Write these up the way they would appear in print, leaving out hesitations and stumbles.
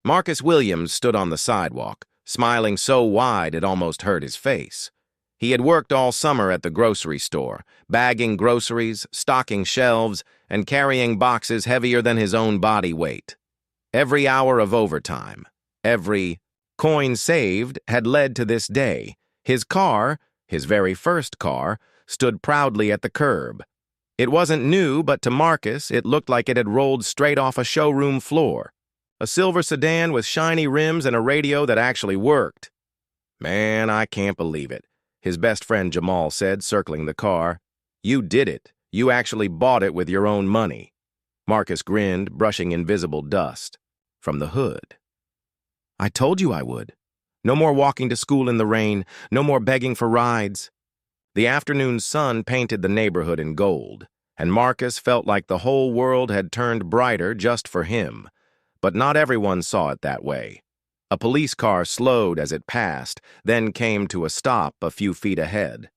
Marcus Williams stood on the sidewalk, smiling so wide it almost hurt his face. He had worked all summer at the grocery store, bagging groceries, stocking shelves, and carrying boxes heavier than his own body weight. Every hour of overtime, every coin saved had led to this day. His car, his very first car, stood proudly at the curb. It wasn't new, but to Marcus, it looked like it had rolled straight off a showroom floor. A silver sedan with shiny rims and a radio that actually worked. "Man, I can't believe it," his best friend Jamal said, circling the car. "You did it. You actually bought it with your own money." Marcus grinned, brushing invisible dust from the hood. "I told you I would. No more walking to school in the rain, no more begging for rides." The afternoon sun painted the neighborhood in gold, and Marcus felt like the whole world had turned brighter just for him. But not everyone saw it that way. A police car slowed as it passed, then came to a stop a few feet ahead.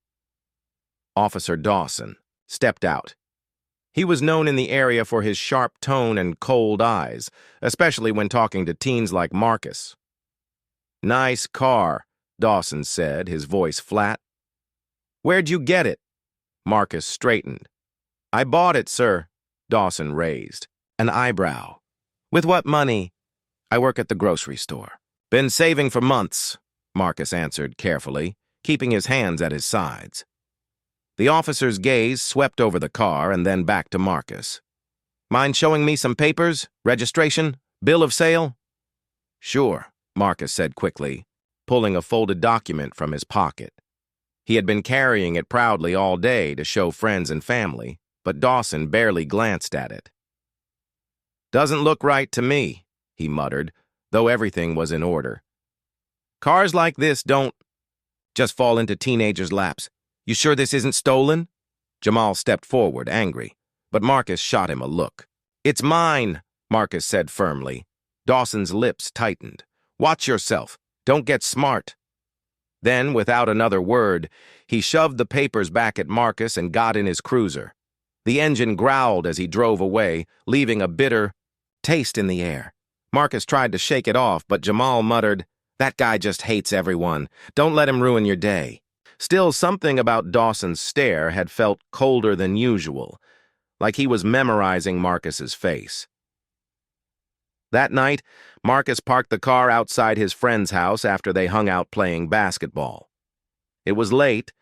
Officer Dawson stepped out. He was known in the area for his sharp tone and cold eyes, especially when talking to teens like Marcus. "Nice car," Dawson said, his voice flat. "Where'd you get it?" Marcus straightened. "I bought it, sir," Dawson raised an eyebrow. "With what money?" "I work at the grocery store." "Been saving for months," Marcus answered carefully, keeping his hands at his sides. The officer's gaze swept over the car and then back to Marcus. "Mind showing me some papers? Registration? Bill of sale?" "Sure," Marcus said quickly, pulling a folded document from his pocket. He had been carrying it proudly all day to show friends and family, but Dawson barely glanced at it. "Doesn't look right to me," he muttered, though everything was in order. "Cars like this don't just fall into teenagers' laps. You sure this isn't stolen?" Jamal stepped forward, angry, but Marcus shot him a look. "It's mine," Marcus said firmly. Dawson's lips tightened. "Watch yourself. Don't get smart." Then, without another word, he shoved the papers back at Marcus and got in his cruiser. The engine growled as he drove away, leaving a bitter taste in the air. Marcus tried to shake it off, but Jamal muttered, "That guy just hates everyone. Don't let him ruin your day." Still, something about Dawson's stare had felt colder than usual, like he was memorizing Marcus's face. That night, Marcus parked the car outside his friend's house after they hung out playing basketball. It was late,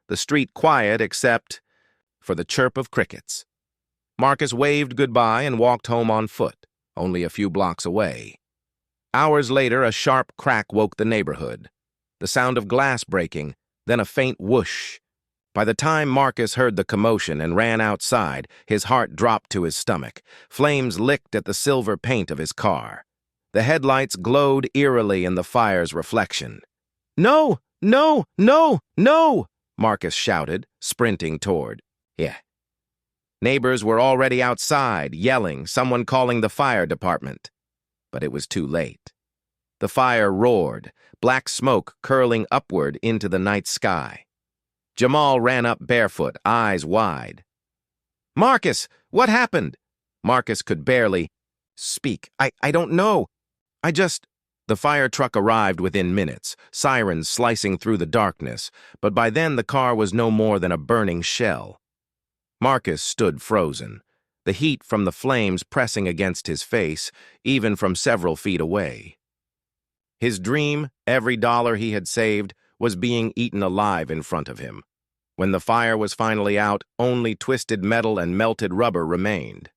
the street quiet except for the chirp of crickets. Marcus waved goodbye and walked home on foot, only a few blocks away. Hours later, a sharp crack woke the neighborhood. The sound of glass breaking, then a faint whoosh. By the time Marcus heard the commotion and ran outside, his heart dropped to his stomach. Flames licked at the silver paint of his car. The headlights glowed eerily in the fire's reflection. "No! No! No! No!" Marcus shouted, sprinting toward. "Yeah." Neighbors were already outside, yelling, someone calling the fire department. But it was too late. The fire roared, black smoke curling upward into the night sky. Jamal ran up barefoot, eyes wide. "Marcus, what happened?" Marcus could barely speak. I don't know. I just..." The fire truck arrived within minutes, sirens slicing through the darkness, but by then the car was no more than a burning shell. Marcus stood frozen, the heat from the flames pressing against his face, even from several feet away. His dream, every dollar he had saved, was being eaten alive in front of him. When the fire was finally out, only twisted metal and melted rubber remained.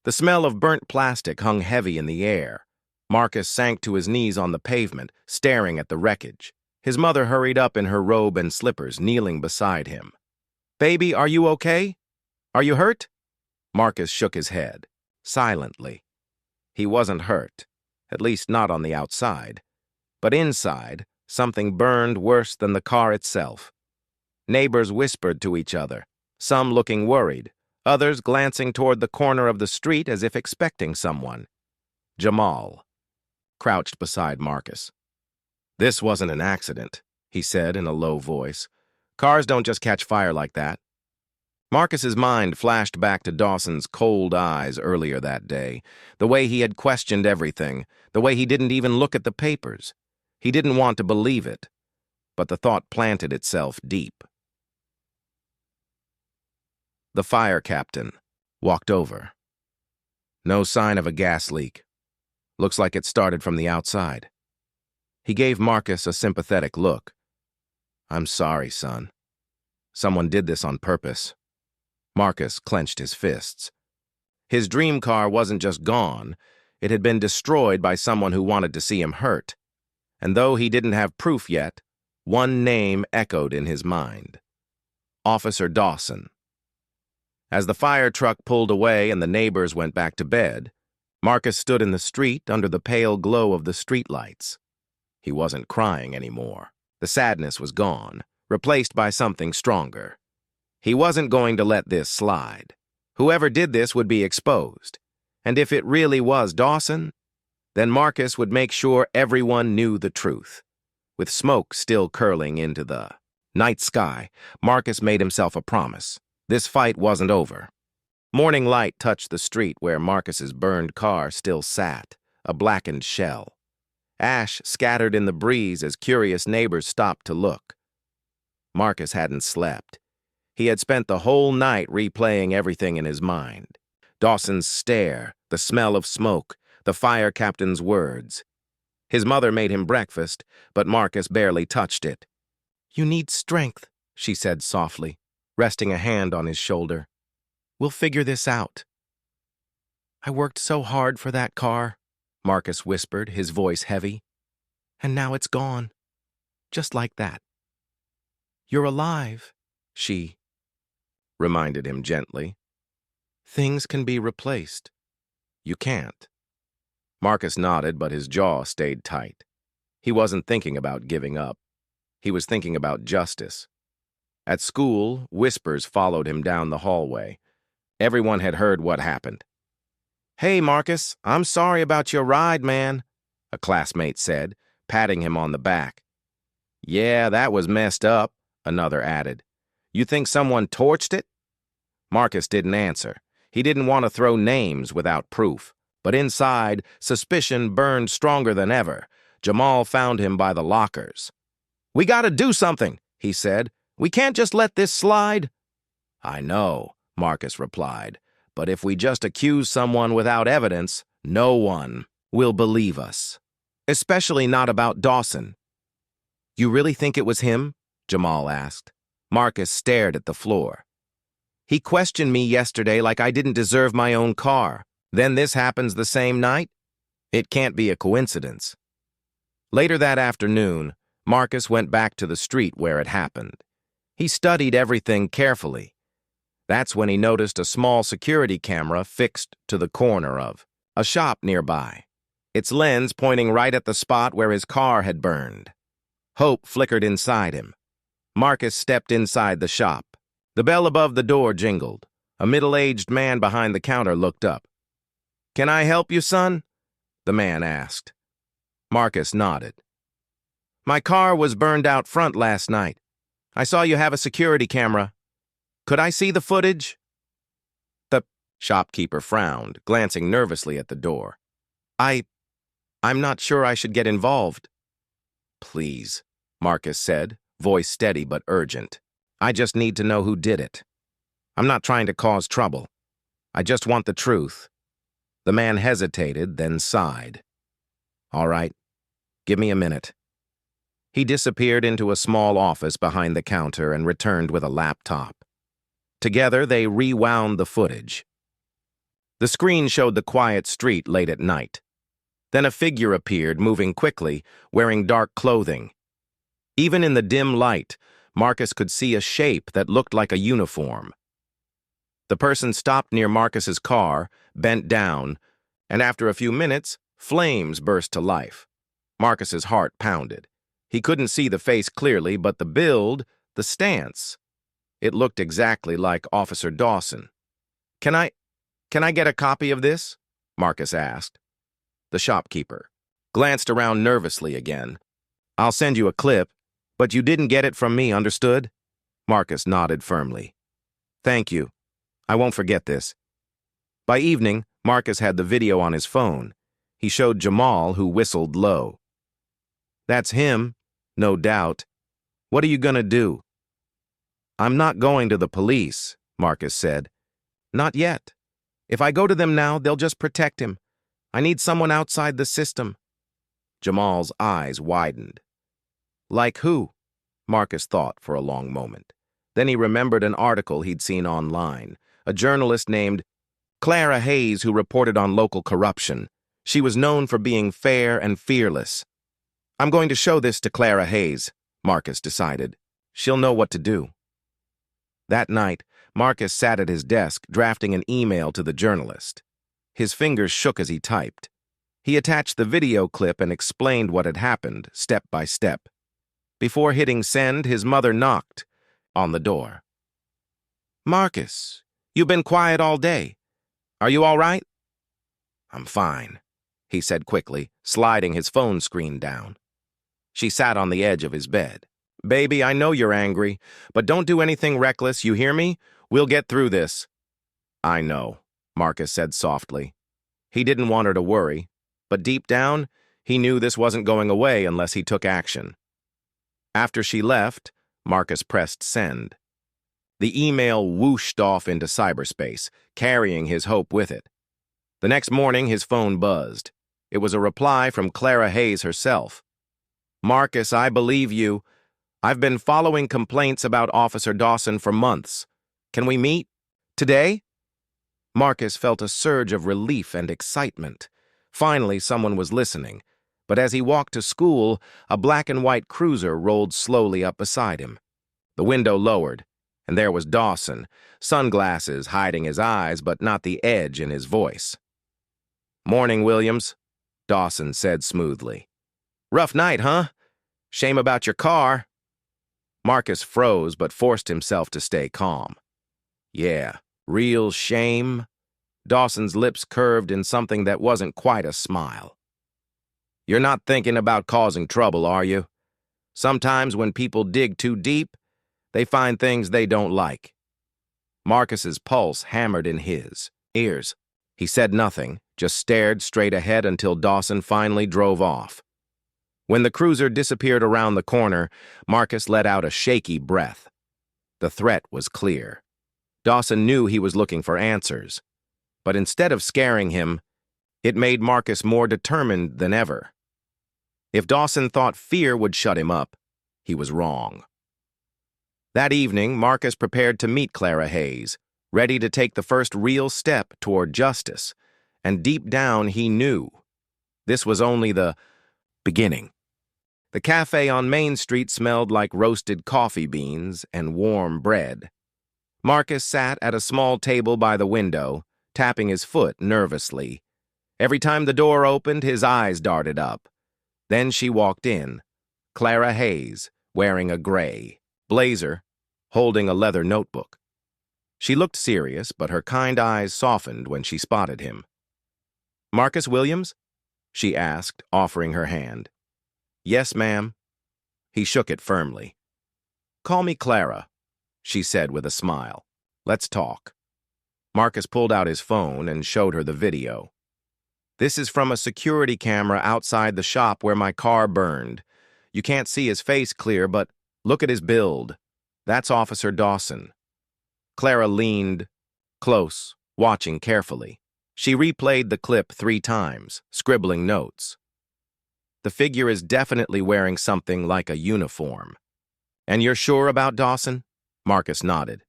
The smell of burnt plastic hung heavy in the air. Marcus sank to his knees on the pavement, staring at the wreckage. His mother hurried up in her robe and slippers, kneeling beside him. "Baby, are you okay? Are you hurt?" Marcus shook his head, silently. He wasn't hurt, at least not on the outside. But inside, something burned worse than the car itself. Neighbors whispered to each other, some looking worried, others glancing toward the corner of the street as if expecting someone. Jamal crouched beside Marcus. "This wasn't an accident," he said in a low voice. "Cars don't just catch fire like that." Marcus's mind flashed back to Dawson's cold eyes earlier that day, the way he had questioned everything, the way he didn't even look at the papers. He didn't want to believe it, but the thought planted itself deep. The fire captain walked over. No sign of a gas leak. Looks like it started from the outside. He gave Marcus a sympathetic look. "I'm sorry, son. Someone did this on purpose." Marcus clenched his fists. His dream car wasn't just gone, it had been destroyed by someone who wanted to see him hurt. And though he didn't have proof yet, one name echoed in his mind: Officer Dawson. As the fire truck pulled away and the neighbors went back to bed, Marcus stood in the street under the pale glow of the streetlights. He wasn't crying anymore. The sadness was gone, replaced by something stronger. He wasn't going to let this slide. Whoever did this would be exposed. And if it really was Dawson, then Marcus would make sure everyone knew the truth. With smoke still curling into the night sky, Marcus made himself a promise. This fight wasn't over. Morning light touched the street where Marcus's burned car still sat, a blackened shell. Ash scattered in the breeze as curious neighbors stopped to look. Marcus hadn't slept. He had spent the whole night replaying everything in his mind. Dawson's stare, the smell of smoke, the fire captain's words. His mother made him breakfast, but Marcus barely touched it. "You need strength," she said softly, resting a hand on his shoulder. "We'll figure this out." "I worked so hard for that car," Marcus whispered, his voice heavy. "And now it's gone. Just like that." "You're alive," she reminded him gently. "Things can be replaced. You can't." Marcus nodded, but his jaw stayed tight. He wasn't thinking about giving up. He was thinking about justice. At school, whispers followed him down the hallway. Everyone had heard what happened. "Hey, Marcus, I'm sorry about your ride, man," a classmate said, patting him on the back. "Yeah, that was messed up," another added. "You think someone torched it?" Marcus didn't answer. He didn't want to throw names without proof. But inside, suspicion burned stronger than ever. Jamal found him by the lockers. "We gotta do something," he said. "We can't just let this slide." "I know," Marcus replied. "But if we just accuse someone without evidence, no one will believe us. Especially not about Dawson." "You really think it was him?" Jamal asked. Marcus stared at the floor. "He questioned me yesterday like I didn't deserve my own car. Then this happens the same night? It can't be a coincidence." Later that afternoon, Marcus went back to the street where it happened. He studied everything carefully. That's when he noticed a small security camera fixed to the corner of a shop nearby, its lens pointing right at the spot where his car had burned. Hope flickered inside him. Marcus stepped inside the shop. The bell above the door jingled. A middle-aged man behind the counter looked up. "Can I help you, son?" the man asked. Marcus nodded. "My car was burned out front last night. I saw you have a security camera. Could I see the footage?" The shopkeeper frowned, glancing nervously at the door. I'm not sure I should get involved." "Please," Marcus said, voice steady but urgent. "I just need to know who did it. I'm not trying to cause trouble. I just want the truth." The man hesitated, then sighed. "All right, give me a minute." He disappeared into a small office behind the counter and returned with a laptop. Together, they rewound the footage. The screen showed the quiet street late at night. Then a figure appeared, moving quickly, wearing dark clothing. Even in the dim light, Marcus could see a shape that looked like a uniform. The person stopped near Marcus's car, bent down, and after a few minutes, flames burst to life. Marcus's heart pounded. He couldn't see the face clearly, but the build, the stance. It looked exactly like Officer Dawson. Can I get a copy of this?" Marcus asked. The shopkeeper glanced around nervously again. "I'll send you a clip, but you didn't get it from me, understood?" Marcus nodded firmly. Thank you. I won't forget this. By evening, Marcus had the video on his phone. He showed Jamal, who whistled low. That's him, no doubt. What are you gonna do? I'm not going to the police, Marcus said. Not yet. If I go to them now, they'll just protect him. I need someone outside the system. Jamal's eyes widened. Like who? Marcus thought for a long moment. Then he remembered an article he'd seen online. A journalist named Clara Hayes who reported on local corruption. She was known for being fair and fearless. I'm going to show this to Clara Hayes, Marcus decided. She'll know what to do. That night, Marcus sat at his desk drafting an email to the journalist. His fingers shook as he typed. He attached the video clip and explained what had happened, step by step. Before hitting send, his mother knocked on the door. Marcus, you've been quiet all day. Are you all right? I'm fine, he said quickly, sliding his phone screen down. She sat on the edge of his bed. Baby, I know you're angry, but don't do anything reckless, you hear me? We'll get through this. I know, Marcus said softly. He didn't want her to worry, but deep down, he knew this wasn't going away unless he took action. After she left, Marcus pressed send. The email whooshed off into cyberspace, carrying his hope with it. The next morning, his phone buzzed. It was a reply from Clara Hayes herself. Marcus, I believe you. I've been following complaints about Officer Dawson for months. Can we meet? Today? Marcus felt a surge of relief and excitement. Finally, someone was listening. But as he walked to school, a black and white cruiser rolled slowly up beside him. The window lowered, and there was Dawson, sunglasses hiding his eyes but not the edge in his voice. Morning, Williams, Dawson said smoothly. Rough night, huh? Shame about your car. Marcus froze but forced himself to stay calm. Yeah, real shame. Dawson's lips curved in something that wasn't quite a smile. You're not thinking about causing trouble, are you? Sometimes when people dig too deep, they find things they don't like. Marcus's pulse hammered in his ears. He said nothing, just stared straight ahead until Dawson finally drove off. When the cruiser disappeared around the corner, Marcus let out a shaky breath. The threat was clear. Dawson knew he was looking for answers. But instead of scaring him, it made Marcus more determined than ever. If Dawson thought fear would shut him up, he was wrong. That evening, Marcus prepared to meet Clara Hayes, ready to take the first real step toward justice. And deep down, he knew this was only the beginning. The cafe on Main Street smelled like roasted coffee beans and warm bread. Marcus sat at a small table by the window, tapping his foot nervously. Every time the door opened, his eyes darted up. Then she walked in, Clara Hayes, wearing a gray blazer, holding a leather notebook. She looked serious, but her kind eyes softened when she spotted him. Marcus Williams? She asked, offering her hand. Yes, ma'am. He shook it firmly. Call me Clara, she said with a smile. Let's talk. Marcus pulled out his phone and showed her the video. This is from a security camera outside the shop where my car burned. You can't see his face clear, but look at his build. That's Officer Dawson. Clara leaned close, watching carefully. She replayed the clip 3 times, scribbling notes. The figure is definitely wearing something like a uniform. And you're sure about Dawson? Marcus nodded.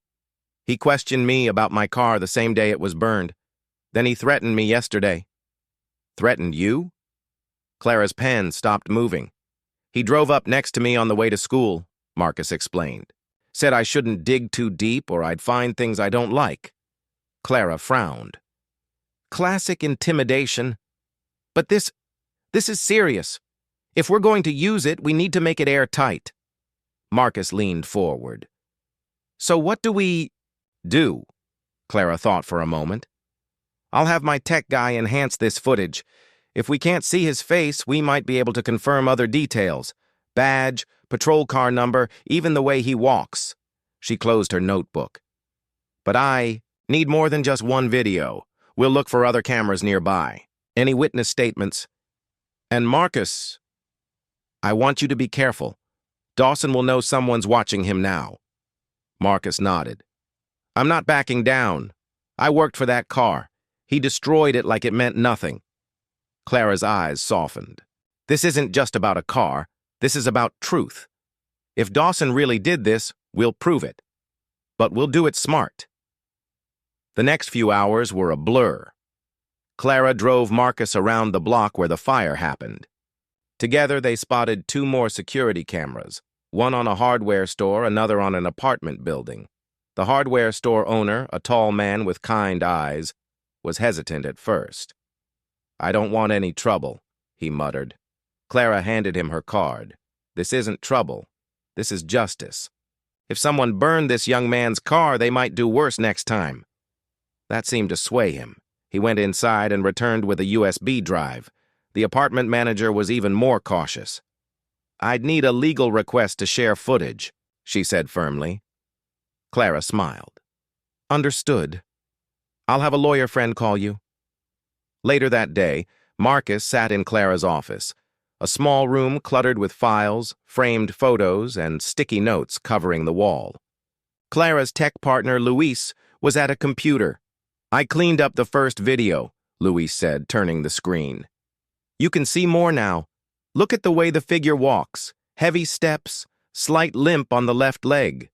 He questioned me about my car the same day it was burned. Then he threatened me yesterday. Threatened you? Clara's pen stopped moving. He drove up next to me on the way to school, Marcus explained. Said I shouldn't dig too deep or I'd find things I don't like. Clara frowned. Classic intimidation. But this is serious. If we're going to use it, we need to make it airtight. Marcus leaned forward. So what do we do? Clara thought for a moment. I'll have my tech guy enhance this footage. If we can't see his face, we might be able to confirm other details. Badge, patrol car number, even the way he walks. She closed her notebook. But I need more than just one video. We'll look for other cameras nearby. Any witness statements? And Marcus, I want you to be careful. Dawson will know someone's watching him now. Marcus nodded. I'm not backing down. I worked for that car. He destroyed it like it meant nothing. Clara's eyes softened. This isn't just about a car. This is about truth. If Dawson really did this, we'll prove it. But we'll do it smart. The next few hours were a blur. Clara drove Marcus around the block where the fire happened. Together, they spotted 2 more security cameras, one on a hardware store, another on an apartment building. The hardware store owner, a tall man with kind eyes, was hesitant at first. I don't want any trouble, he muttered. Clara handed him her card. This isn't trouble. This is justice. If someone burned this young man's car, they might do worse next time. That seemed to sway him. He went inside and returned with a USB drive. The apartment manager was even more cautious. I'd need a legal request to share footage, she said firmly. Clara smiled. Understood. I'll have a lawyer friend call you. Later that day, Marcus sat in Clara's office, a small room cluttered with files, framed photos, and sticky notes covering the wall. Clara's tech partner, Luis, was at a computer. I cleaned up the first video, Luis said, turning the screen. You can see more now. Look at the way the figure walks. Heavy steps, slight limp on the left leg.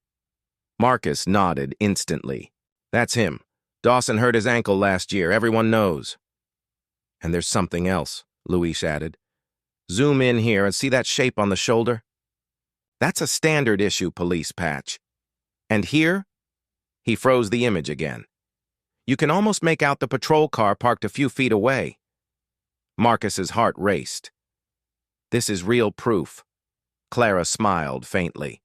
Marcus nodded instantly. That's him. Dawson hurt his ankle last year, everyone knows. And there's something else, Luis added. Zoom in here and see that shape on the shoulder? That's a standard issue police patch. And here? He froze the image again. You can almost make out the patrol car parked a few feet away. Marcus's heart raced. This is real proof. Clara smiled faintly.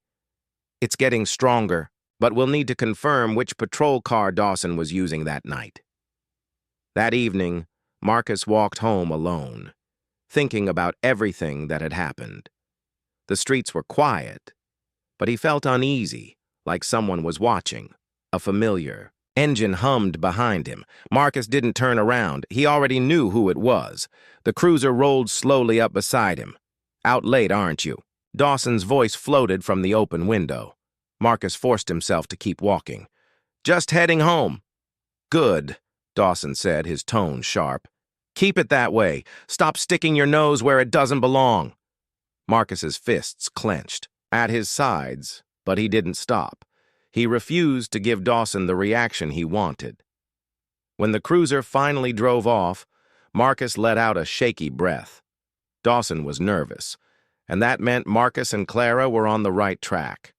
It's getting stronger, but we'll need to confirm which patrol car Dawson was using that night. That evening, Marcus walked home alone, thinking about everything that had happened. The streets were quiet, but he felt uneasy, like someone was watching. A familiar engine hummed behind him. Marcus didn't turn around. He already knew who it was. The cruiser rolled slowly up beside him. Out late, aren't you? Dawson's voice floated from the open window. Marcus forced himself to keep walking. Just heading home. Good, Dawson said, his tone sharp. Keep it that way. Stop sticking your nose where it doesn't belong. Marcus's fists clenched at his sides, but he didn't stop. He refused to give Dawson the reaction he wanted. When the cruiser finally drove off, Marcus let out a shaky breath. Dawson was nervous, and that meant Marcus and Clara were on the right track.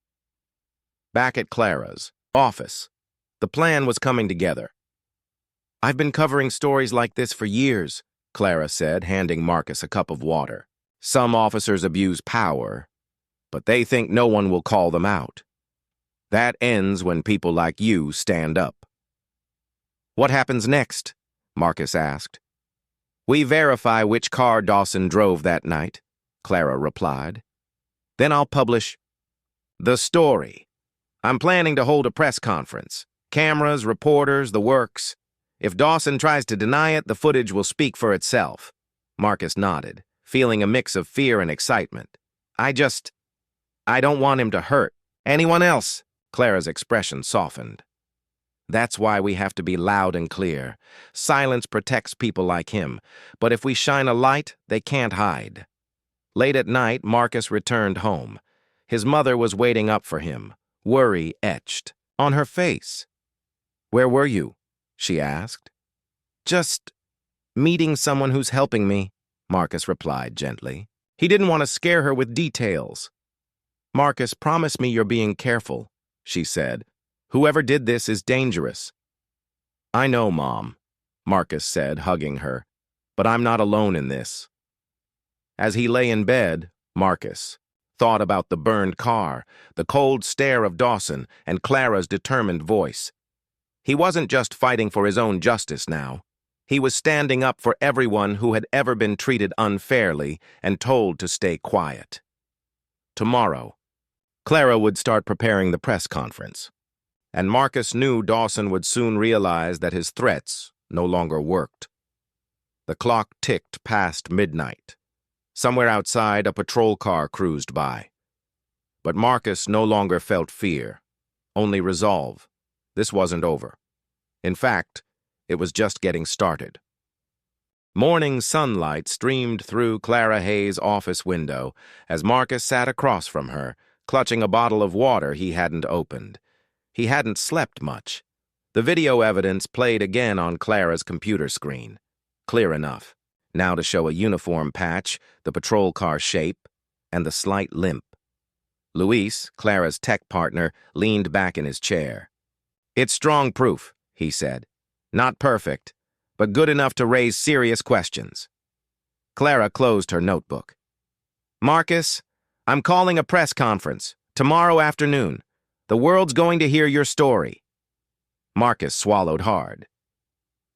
Back at Clara's office, the plan was coming together. I've been covering stories like this for years, Clara said, handing Marcus a cup of water. Some officers abuse power, but they think no one will call them out. That ends when people like you stand up. What happens next? Marcus asked. We verify which car Dawson drove that night, Clara replied. Then I'll publish the story. I'm planning to hold a press conference. Cameras, reporters, the works. If Dawson tries to deny it, the footage will speak for itself. Marcus nodded, feeling a mix of fear and excitement. I don't want him to hurt anyone else. Clara's expression softened. That's why we have to be loud and clear. Silence protects people like him, but if we shine a light, they can't hide. Late at night, Marcus returned home. His mother was waiting up for him, worry etched on her face. Where were you? She asked. Just meeting someone who's helping me, Marcus replied gently. He didn't want to scare her with details. Marcus, promise me you're being careful, she said. Whoever did this is dangerous. I know, Mom, Marcus said, hugging her, but I'm not alone in this. As he lay in bed, Marcus thought about the burned car, the cold stare of Dawson, and Clara's determined voice. He wasn't just fighting for his own justice now. He was standing up for everyone who had ever been treated unfairly and told to stay quiet. Tomorrow, Clara would start preparing the press conference. and Marcus knew Dawson would soon realize that his threats no longer worked. The clock ticked past midnight. Somewhere outside, a patrol car cruised by. But Marcus no longer felt fear, only resolve. This wasn't over. In fact, it was just getting started. Morning sunlight streamed through Clara Hayes' office window as Marcus sat across from her, clutching a bottle of water he hadn't opened. He hadn't slept much. The video evidence played again on Clara's computer screen. Clear enough. Now to show a uniform patch, the patrol car shape, and the slight limp. Luis, Clara's tech partner, leaned back in his chair. "It's strong proof," he said. "Not perfect, but good enough to raise serious questions." Clara closed her notebook. "Marcus, I'm calling a press conference tomorrow afternoon. The world's going to hear your story." Marcus swallowed hard.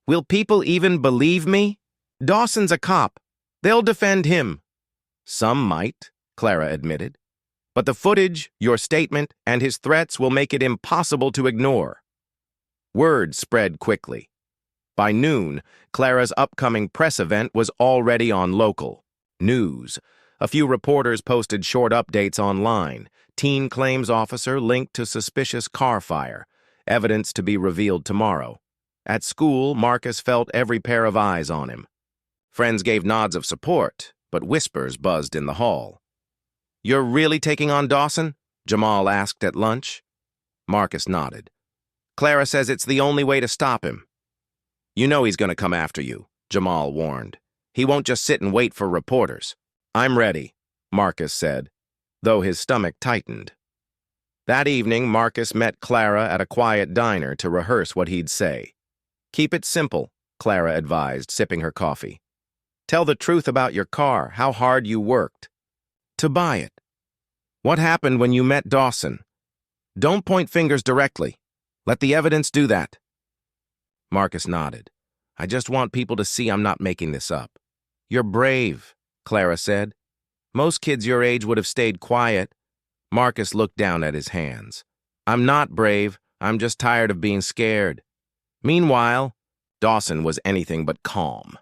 "Will people even believe me? Dawson's a cop. They'll defend him." "Some might," Clara admitted. "But the footage, your statement, and his threats will make it impossible to ignore." Word spread quickly. By noon, Clara's upcoming press event was already on local news. A few reporters posted short updates online. Teen claims officer linked to suspicious car fire. Evidence to be revealed tomorrow. At school, Marcus felt every pair of eyes on him. Friends gave nods of support, but whispers buzzed in the hall. "You're really taking on Dawson?" Jamal asked at lunch. Marcus nodded. "Clara says it's the only way to stop him." "You know he's going to come after you," Jamal warned. "He won't just sit and wait for reporters." "I'm ready," Marcus said, though his stomach tightened. That evening, Marcus met Clara at a quiet diner to rehearse what he'd say. "Keep it simple," Clara advised, sipping her coffee. "Tell the truth about your car, how hard you worked to buy it. What happened when you met Dawson? Don't point fingers directly. Let the evidence do that." Marcus nodded. "I just want people to see I'm not making this up." "You're brave," Clara said. "Most kids your age would have stayed quiet." Marcus looked down at his hands. "I'm not brave. I'm just tired of being scared." Meanwhile, Dawson was anything but calm.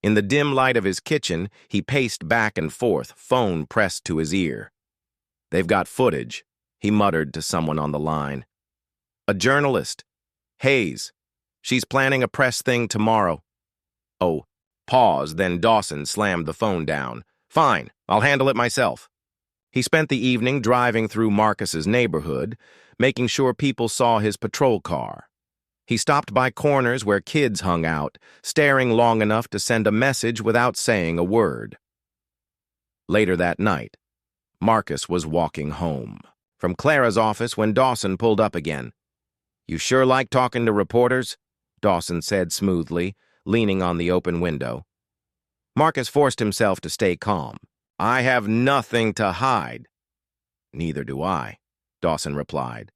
In the dim light of his kitchen, he paced back and forth, phone pressed to his ear. "They've got footage," he muttered to someone on the line. "A journalist. Hayes. She's planning a press thing tomorrow." "Oh." Pause, then Dawson slammed the phone down. "Fine, I'll handle it myself." He spent the evening driving through Marcus's neighborhood, making sure people saw his patrol car. He stopped by corners where kids hung out, staring long enough to send a message without saying a word. Later that night, Marcus was walking home from Clara's office when Dawson pulled up again. "You sure like talking to reporters," Dawson said smoothly, leaning on the open window. Marcus forced himself to stay calm. "I have nothing to hide." "Neither do I," Dawson replied.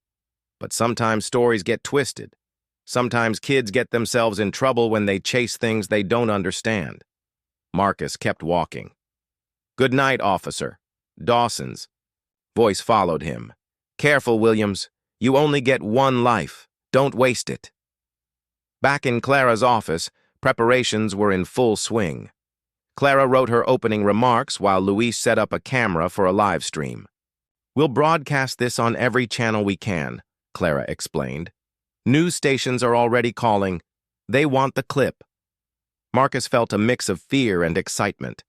"But sometimes stories get twisted. Sometimes kids get themselves in trouble when they chase things they don't understand." Marcus kept walking. "Good night, officer." Dawson's voice followed him. "Careful, Williams. You only get one life. Don't waste it." Back in Clara's office, preparations were in full swing. Clara wrote her opening remarks while Luis set up a camera for a live stream. "We'll broadcast this on every channel we can," Clara explained. "News stations are already calling. They want the clip." Marcus felt a mix of fear and excitement.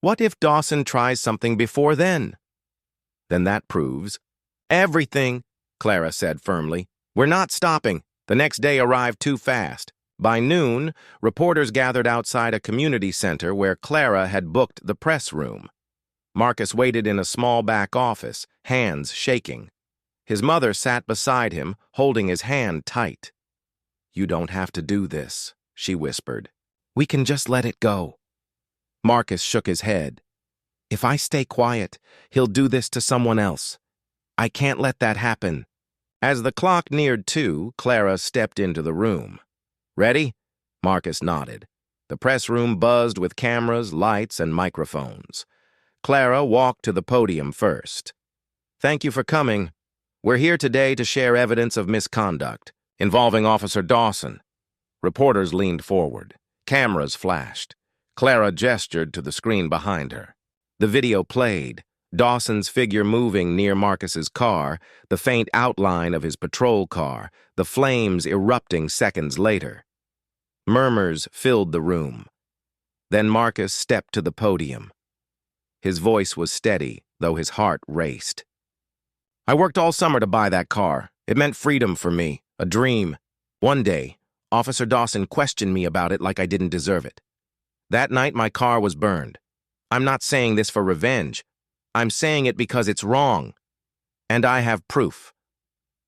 What if Dawson tries something before then? Then that proves everything, Clara said firmly. "We're not stopping." The next day arrived too fast. By noon, reporters gathered outside a community center where Clara had booked the press room. Marcus waited in a small back office, hands shaking. His mother sat beside him, holding his hand tight. "You don't have to do this," she whispered. "We can just let it go." Marcus shook his head. "If I stay quiet, he'll do this to someone else. I can't let that happen." As the clock neared 2, Clara stepped into the room. "Ready?" Marcus nodded. The press room buzzed with cameras, lights, and microphones. Clara walked to the podium first. "Thank you for coming. We're here today to share evidence of misconduct involving Officer Dawson. Reporters leaned forward. Cameras flashed. Clara gestured to the screen behind her. The video played, Dawson's figure moving near Marcus's car, the faint outline of his patrol car, the flames erupting seconds later. Murmurs filled the room. Then Marcus stepped to the podium. His voice was steady, though his heart raced. I worked all summer to buy that car. It meant freedom for me, a dream. One day, Officer Dawson questioned me about it like I didn't deserve it. That night, my car was burned. I'm not saying this for revenge. I'm saying it because it's wrong. And I have proof.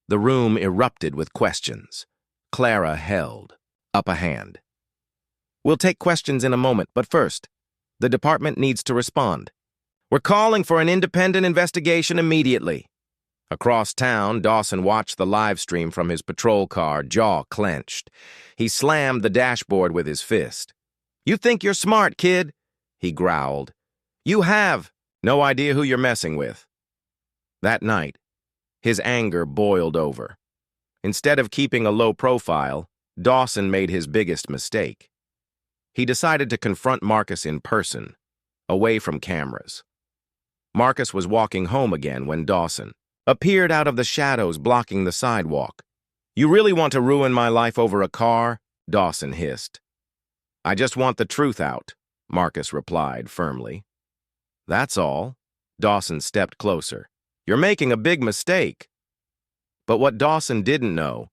The room erupted with questions. Clara held up a hand. We'll take questions in a moment, but first, the department needs to respond. We're calling for an independent investigation immediately. Across town, Dawson watched the live stream from his patrol car, jaw clenched. He slammed the dashboard with his fist. You think you're smart, kid? He growled. You have no idea who you're messing with. That night, his anger boiled over. Instead of keeping a low profile, Dawson made his biggest mistake. He decided to confront Marcus in person, away from cameras. Marcus was walking home again when Dawson appeared out of the shadows blocking the sidewalk. You really want to ruin my life over a car? Dawson hissed. I just want the truth out, Marcus replied firmly. That's all. Dawson stepped closer. You're making a big mistake. But what Dawson didn't know,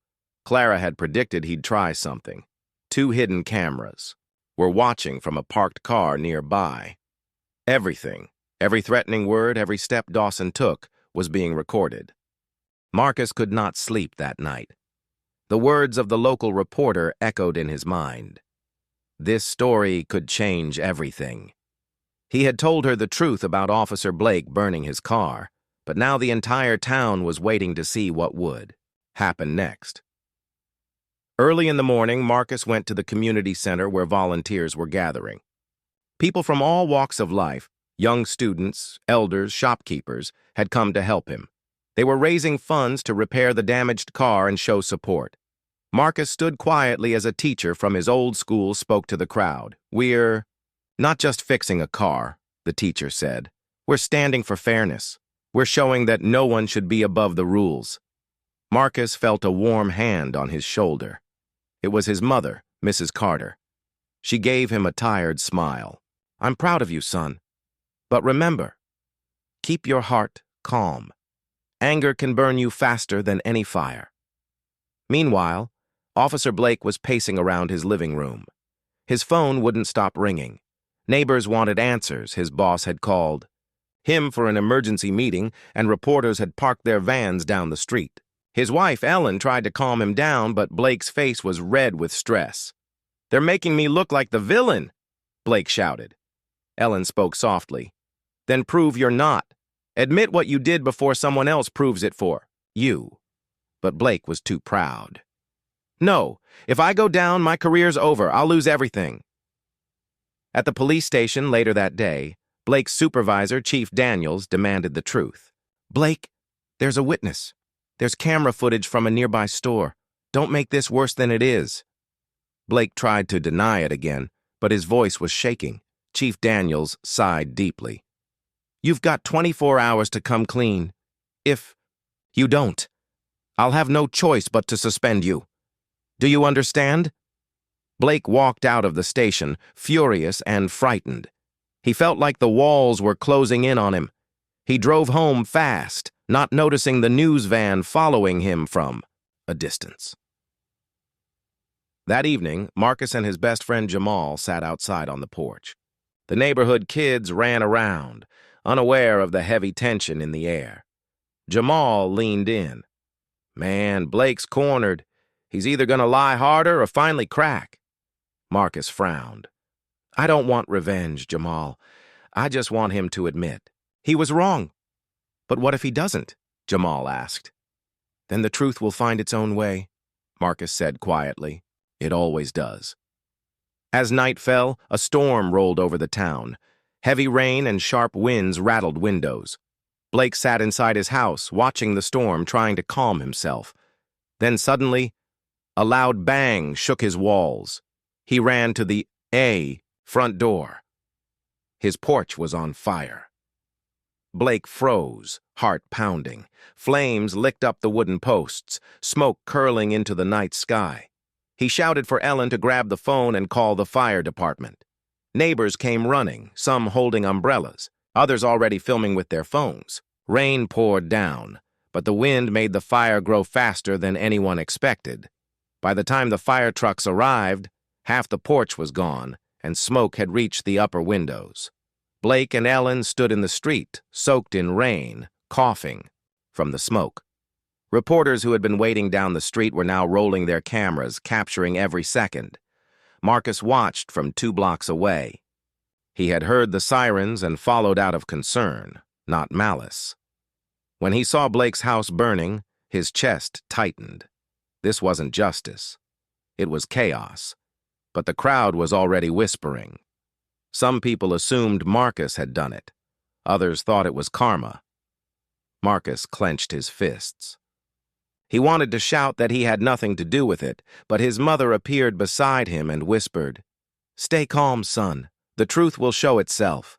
Clara had predicted he'd try something. 2 hidden cameras were watching from a parked car nearby. Everything, every threatening word, every step Dawson took, was being recorded. Marcus could not sleep that night. The words of the local reporter echoed in his mind. This story could change everything. He had told her the truth about Officer Blake burning his car, but now the entire town was waiting to see what would happen next. Early in the morning, Marcus went to the community center where volunteers were gathering. People from all walks of life, young students, elders, shopkeepers, had come to help him. They were raising funds to repair the damaged car and show support. Marcus stood quietly as a teacher from his old school spoke to the crowd. We're not just fixing a car, the teacher said. We're standing for fairness. We're showing that no one should be above the rules. Marcus felt a warm hand on his shoulder. It was his mother, Mrs. Carter. She gave him a tired smile. I'm proud of you, son. But remember, keep your heart calm. Anger can burn you faster than any fire. Meanwhile, Officer Blake was pacing around his living room. His phone wouldn't stop ringing. Neighbors wanted answers, his boss had called him for an emergency meeting, and reporters had parked their vans down the street. His wife, Ellen, tried to calm him down, but Blake's face was red with stress. They're making me look like the villain, Blake shouted. Ellen spoke softly. Then prove you're not. Admit what you did before someone else proves it for you. But Blake was too proud. No, if I go down, my career's over. I'll lose everything. At the police station later that day, Blake's supervisor, Chief Daniels, demanded the truth. Blake, there's a witness. There's camera footage from a nearby store. Don't make this worse than it is. Blake tried to deny it again, but his voice was shaking. Chief Daniels sighed deeply. You've got 24 hours to come clean. If you don't, I'll have no choice but to suspend you. Do you understand? Blake walked out of the station, furious and frightened. He felt like the walls were closing in on him. He drove home fast, not noticing the news van following him from a distance. That evening, Marcus and his best friend Jamal sat outside on the porch. The neighborhood kids ran around, unaware of the heavy tension in the air. Jamal leaned in. Man, Blake's cornered. He's either going to lie harder or finally crack. Marcus frowned. I don't want revenge, Jamal. I just want him to admit he was wrong. But what if he doesn't? Jamal asked. Then the truth will find its own way, Marcus said quietly. It always does. As night fell, a storm rolled over the town. Heavy rain and sharp winds rattled windows. Blake sat inside his house, watching the storm, trying to calm himself. Then suddenly, a loud bang shook his walls. He ran to the front door. His porch was on fire. Blake froze, heart pounding. Flames licked up the wooden posts, smoke curling into the night sky. He shouted for Ellen to grab the phone and call the fire department. Neighbors came running, some holding umbrellas, others already filming with their phones. Rain poured down, but the wind made the fire grow faster than anyone expected. By the time the fire trucks arrived, half the porch was gone, and smoke had reached the upper windows. Blake and Ellen stood in the street, soaked in rain, coughing from the smoke. Reporters who had been waiting down the street were now rolling their cameras, capturing every second. Marcus watched from 2 blocks away. He had heard the sirens and followed out of concern, not malice. When he saw Blake's house burning, his chest tightened. This wasn't justice. It was chaos. But the crowd was already whispering. Some people assumed Marcus had done it. Others thought it was karma. Marcus clenched his fists. He wanted to shout that he had nothing to do with it, but his mother appeared beside him and whispered, "Stay calm, son. The truth will show itself."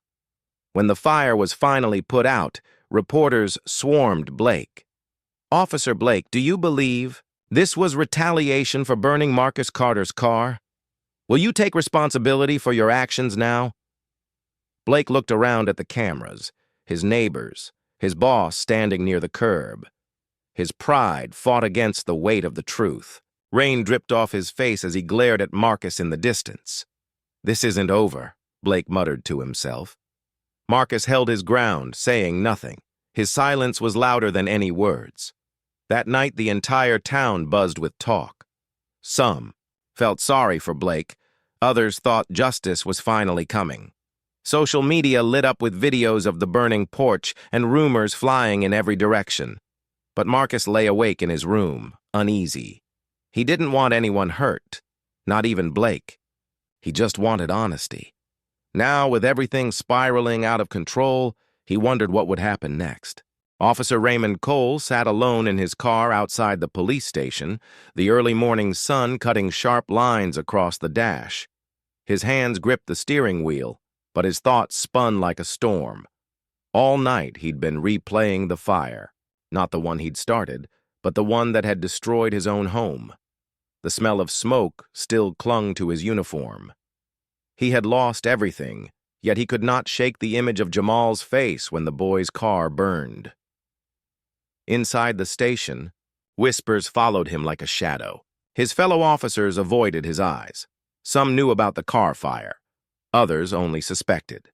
When the fire was finally put out, reporters swarmed Blake. "Officer Blake, do you believe this was retaliation for burning Marcus Carter's car? Will you take responsibility for your actions now?" Blake looked around at the cameras, his neighbors, his boss standing near the curb. His pride fought against the weight of the truth. Rain dripped off his face as he glared at Marcus in the distance. "This isn't over," Blake muttered to himself. Marcus held his ground, saying nothing. His silence was louder than any words. That night, the entire town buzzed with talk. Some felt sorry for Blake. Others thought justice was finally coming. Social media lit up with videos of the burning porch and rumors flying in every direction. But Marcus lay awake in his room, uneasy. He didn't want anyone hurt, not even Blake. He just wanted honesty. Now, with everything spiraling out of control, he wondered what would happen next. Officer Raymond Cole sat alone in his car outside the police station, the early morning sun cutting sharp lines across the dash. His hands gripped the steering wheel, but his thoughts spun like a storm. All night he'd been replaying the fire. Not the one he'd started, but the one that had destroyed his own home. The smell of smoke still clung to his uniform. He had lost everything, yet he could not shake the image of Jamal's face when the boy's car burned. Inside the station, whispers followed him like a shadow. His fellow officers avoided his eyes. Some knew about the car fire. Others only suspected.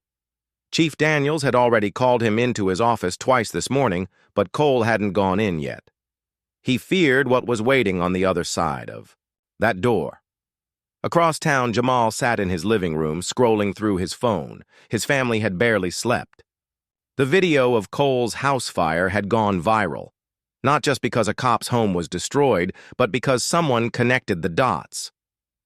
Chief Daniels had already called him into his office twice this morning, but Cole hadn't gone in yet. He feared what was waiting on the other side of that door. Across town, Jamal sat in his living room, scrolling through his phone. His family had barely slept. The video of Cole's house fire had gone viral, not just because a cop's home was destroyed, but because someone connected the dots.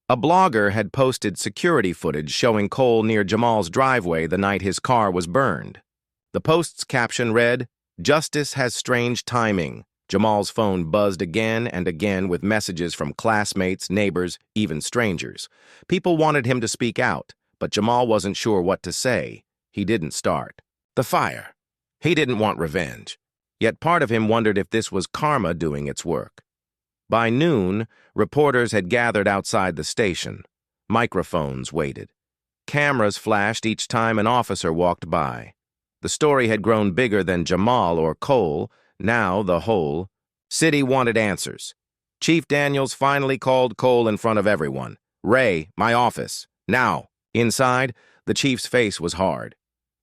A blogger had posted security footage showing Cole near Jamal's driveway the night his car was burned. The post's caption read, "Justice has strange timing." Jamal's phone buzzed again and again with messages from classmates, neighbors, even strangers. People wanted him to speak out, but Jamal wasn't sure what to say. He didn't start. The fire. He didn't want revenge. Yet part of him wondered if this was karma doing its work. By noon, reporters had gathered outside the station. Microphones waited. Cameras flashed each time an officer walked by. The story had grown bigger than Jamal or Cole. Now the whole city wanted answers. Chief Daniels finally called Cole in front of everyone. "Ray, my office. Now." Inside, the chief's face was hard.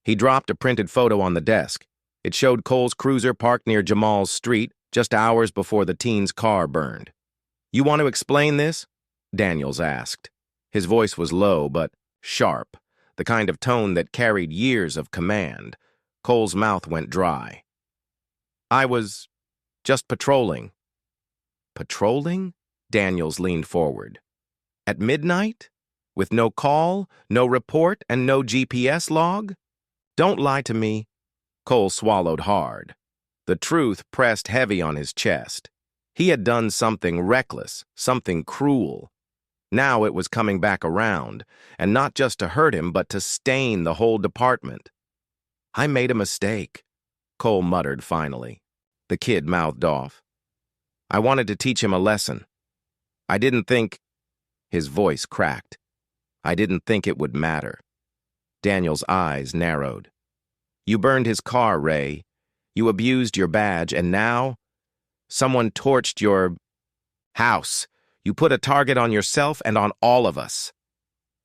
He dropped a printed photo on the desk. It showed Cole's cruiser parked near Jamal's street, just hours before the teen's car burned. "You want to explain this?" Daniels asked. His voice was low but sharp, the kind of tone that carried years of command. Cole's mouth went dry. "I was just patrolling." "Patrolling?" Daniels leaned forward. "At midnight? With no call, no report, and no GPS log? Don't lie to me." Cole swallowed hard. The truth pressed heavy on his chest. He had done something reckless, something cruel. Now it was coming back around, and not just to hurt him, but to stain the whole department. "I made a mistake," Cole muttered finally. The kid mouthed off. "I wanted to teach him a lesson. I didn't think—" His voice cracked. "I didn't think it would matter." Daniel's eyes narrowed. "You burned his car, Ray. You abused your badge, and now someone torched your house. You put a target on yourself and on all of us."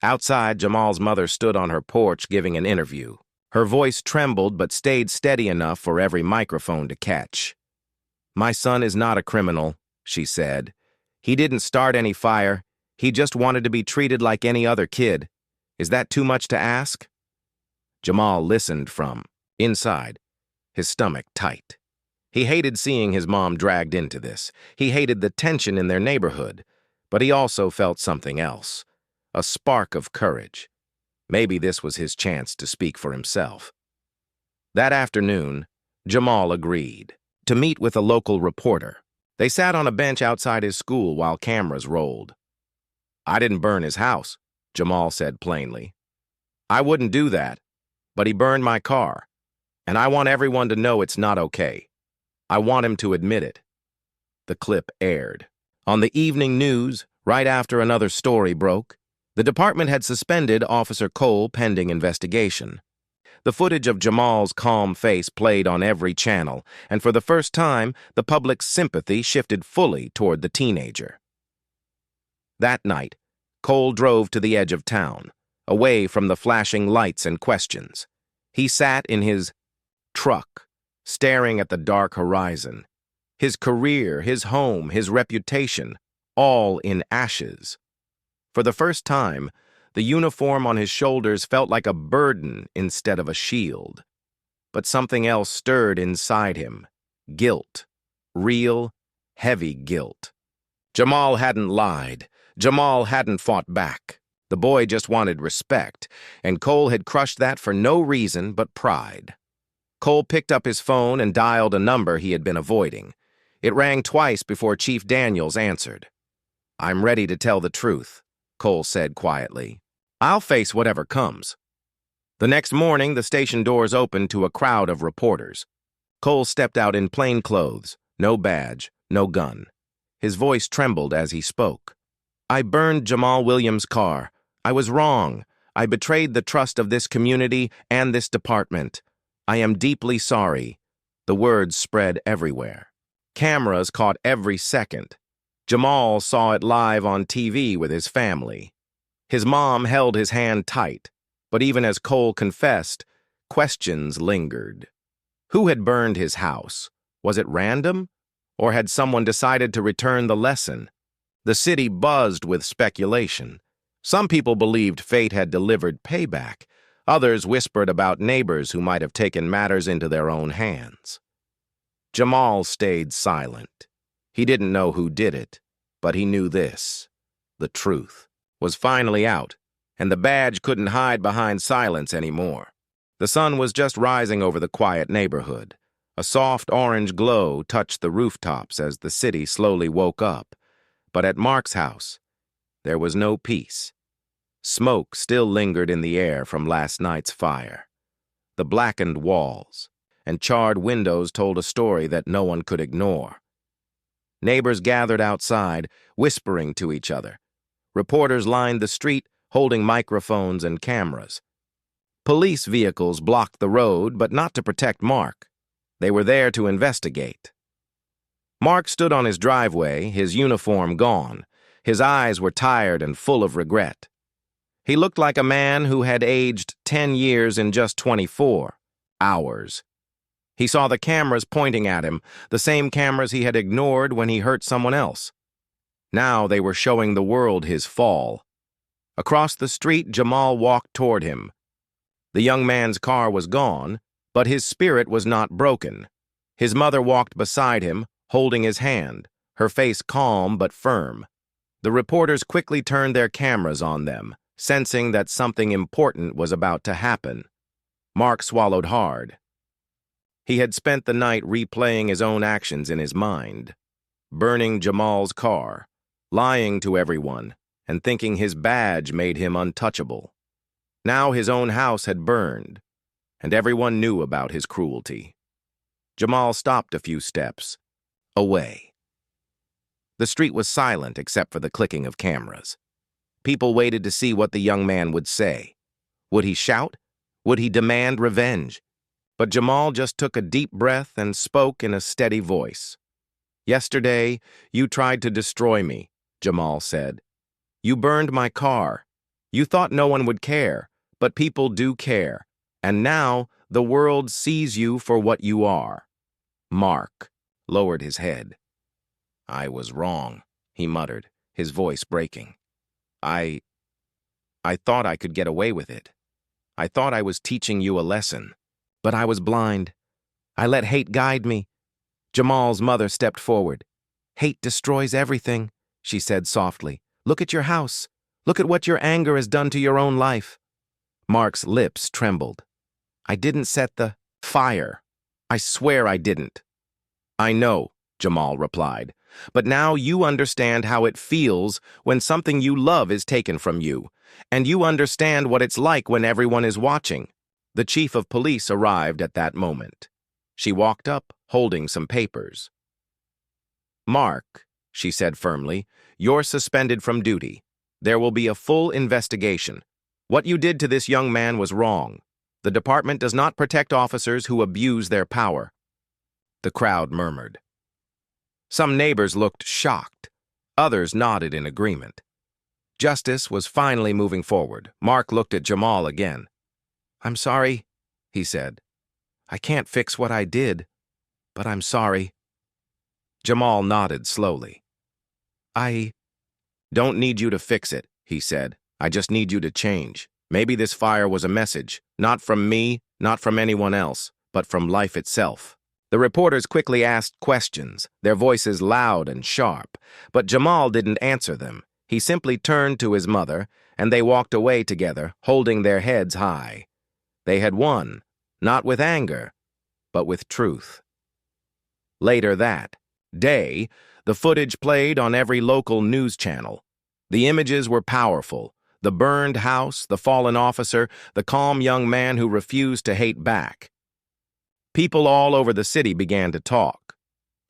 Outside, Jamal's mother stood on her porch giving an interview. Her voice trembled but stayed steady enough for every microphone to catch. "My son is not a criminal," she said. "He didn't start any fire. He just wanted to be treated like any other kid. Is that too much to ask?" Jamal listened from inside, his stomach tight. He hated seeing his mom dragged into this. He hated the tension in their neighborhood. But he also felt something else, a spark of courage. Maybe this was his chance to speak for himself. That afternoon, Jamal agreed to meet with a local reporter. They sat on a bench outside his school while cameras rolled. "I didn't burn his house," Jamal said plainly. "I wouldn't do that, but he burned my car, and I want everyone to know it's not okay. I want him to admit it." The clip aired. On the evening news, right after another story broke, the department had suspended Officer Cole pending investigation. The footage of Jamal's calm face played on every channel, and for the first time, the public's sympathy shifted fully toward the teenager. That night, Cole drove to the edge of town, away from the flashing lights and questions. He sat in his truck, staring at the dark horizon. His career, his home, his reputation, all in ashes. For the first time, the uniform on his shoulders felt like a burden instead of a shield. But something else stirred inside him. Guilt. Real, heavy guilt. Jamal hadn't lied. Jamal hadn't fought back. The boy just wanted respect, and Cole had crushed that for no reason but pride. Cole picked up his phone and dialed a number he had been avoiding. It rang twice before Chief Daniels answered. "I'm ready to tell the truth," Cole said quietly. "I'll face whatever comes." The next morning, the station doors opened to a crowd of reporters. Cole stepped out in plain clothes, no badge, no gun. His voice trembled as he spoke. "I burned Jamal Williams' car. I was wrong. I betrayed the trust of this community and this department. I am deeply sorry." The words spread everywhere. Cameras caught every second. Jamal saw it live on TV with his family. His mom held his hand tight, but even as Cole confessed, questions lingered. Who had burned his house? Was it random? Or had someone decided to return the lesson? The city buzzed with speculation. Some people believed fate had delivered payback. Others whispered about neighbors who might have taken matters into their own hands. Jamal stayed silent. He didn't know who did it, but he knew this. The truth was finally out, and the badge couldn't hide behind silence anymore. The sun was just rising over the quiet neighborhood. A soft orange glow touched the rooftops as the city slowly woke up. But at Mark's house, there was no peace. Smoke still lingered in the air from last night's fire. The blackened walls and charred windows told a story that no one could ignore. Neighbors gathered outside, whispering to each other. Reporters lined the street, holding microphones and cameras. Police vehicles blocked the road, but not to protect Mark. They were there to investigate. Mark stood on his driveway, his uniform gone. His eyes were tired and full of regret. He looked like a man who had aged 10 years in just 24 hours. He saw the cameras pointing at him, the same cameras he had ignored when he hurt someone else. Now they were showing the world his fall. Across the street, Jamal walked toward him. The young man's car was gone, but his spirit was not broken. His mother walked beside him, holding his hand, her face calm but firm. The reporters quickly turned their cameras on them, sensing that something important was about to happen. Mark swallowed hard. He had spent the night replaying his own actions in his mind, burning Jamal's car, lying to everyone, and thinking his badge made him untouchable. Now his own house had burned, and everyone knew about his cruelty. Jamal stopped a few steps away. The street was silent except for the clicking of cameras. People waited to see what the young man would say. Would he shout? Would he demand revenge? But Jamal just took a deep breath and spoke in a steady voice. "Yesterday, you tried to destroy me," Jamal said. "You burned my car. You thought no one would care, but people do care. And now, the world sees you for what you are." Mark lowered his head. "I was wrong," he muttered, his voice breaking. I thought I could get away with it. I thought I was teaching you a lesson. But I was blind. I let hate guide me." Jamal's mother stepped forward. "Hate destroys everything," she said softly. "Look at your house. Look at what your anger has done to your own life." Mark's lips trembled. "I didn't set the fire. I swear I didn't." "I know," Jamal replied. "But now you understand how it feels when something you love is taken from you, and you understand what it's like when everyone is watching." The chief of police arrived at that moment. She walked up, holding some papers. "Mark," she said firmly, "you're suspended from duty. There will be a full investigation. What you did to this young man was wrong. The department does not protect officers who abuse their power." The crowd murmured. Some neighbors looked shocked. Others nodded in agreement. Justice was finally moving forward. Mark looked at Jamal again. "I'm sorry," he said. "I can't fix what I did, but I'm sorry." Jamal nodded slowly. "I don't need you to fix it," he said. "I just need you to change. Maybe this fire was a message, not from me, not from anyone else, but from life itself." The reporters quickly asked questions, their voices loud and sharp, but Jamal didn't answer them. He simply turned to his mother, and they walked away together, holding their heads high. They had won, not with anger, but with truth. Later that day, the footage played on every local news channel. The images were powerful: the burned house, the fallen officer, the calm young man who refused to hate back. People all over the city began to talk.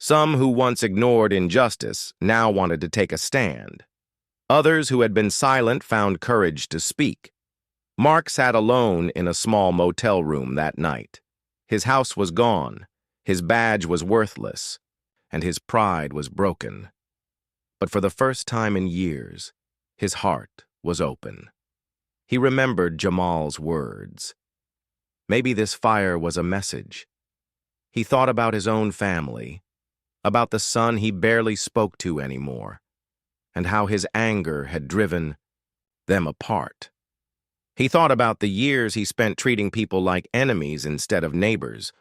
Some who once ignored injustice now wanted to take a stand. Others who had been silent found courage to speak. Mark sat alone in a small motel room that night. His house was gone, his badge was worthless, and his pride was broken. But for the first time in years, his heart was open. He remembered Jamal's words. Maybe this fire was a message. He thought about his own family, about the son he barely spoke to anymore, and how his anger had driven them apart. He thought about the years he spent treating people like enemies instead of neighbors.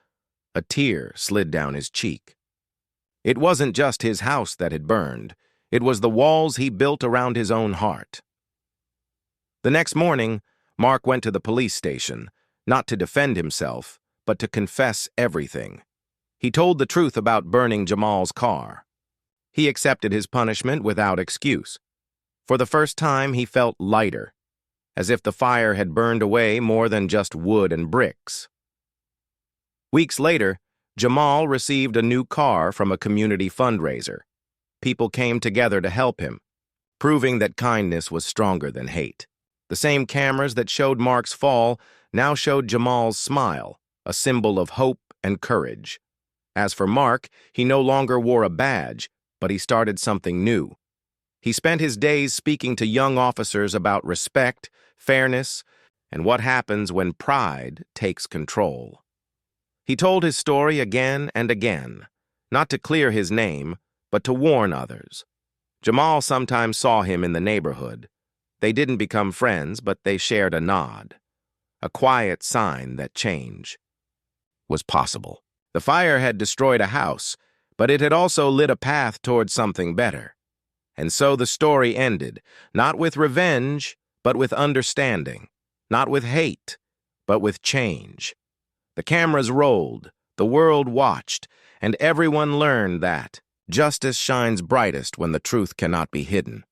A tear slid down his cheek. It wasn't just his house that had burned. It was the walls he built around his own heart. The next morning, Mark went to the police station, not to defend himself, but to confess everything. He told the truth about burning Jamal's car. He accepted his punishment without excuse. For the first time, he felt lighter, as if the fire had burned away more than just wood and bricks. Weeks later, Jamal received a new car from a community fundraiser. People came together to help him, proving that kindness was stronger than hate. The same cameras that showed Mark's fall now showed Jamal's smile, a symbol of hope and courage. As for Mark, he no longer wore a badge, but he started something new. He spent his days speaking to young officers about respect, fairness, and what happens when pride takes control. He told his story again and again, not to clear his name, but to warn others. Jamal sometimes saw him in the neighborhood. They didn't become friends, but they shared a nod, a quiet sign that change was possible. The fire had destroyed a house, but it had also lit a path towards something better. And so the story ended, not with revenge, but with understanding, not with hate, but with change. The cameras rolled, The world watched, and everyone learned that justice shines brightest when the truth cannot be hidden.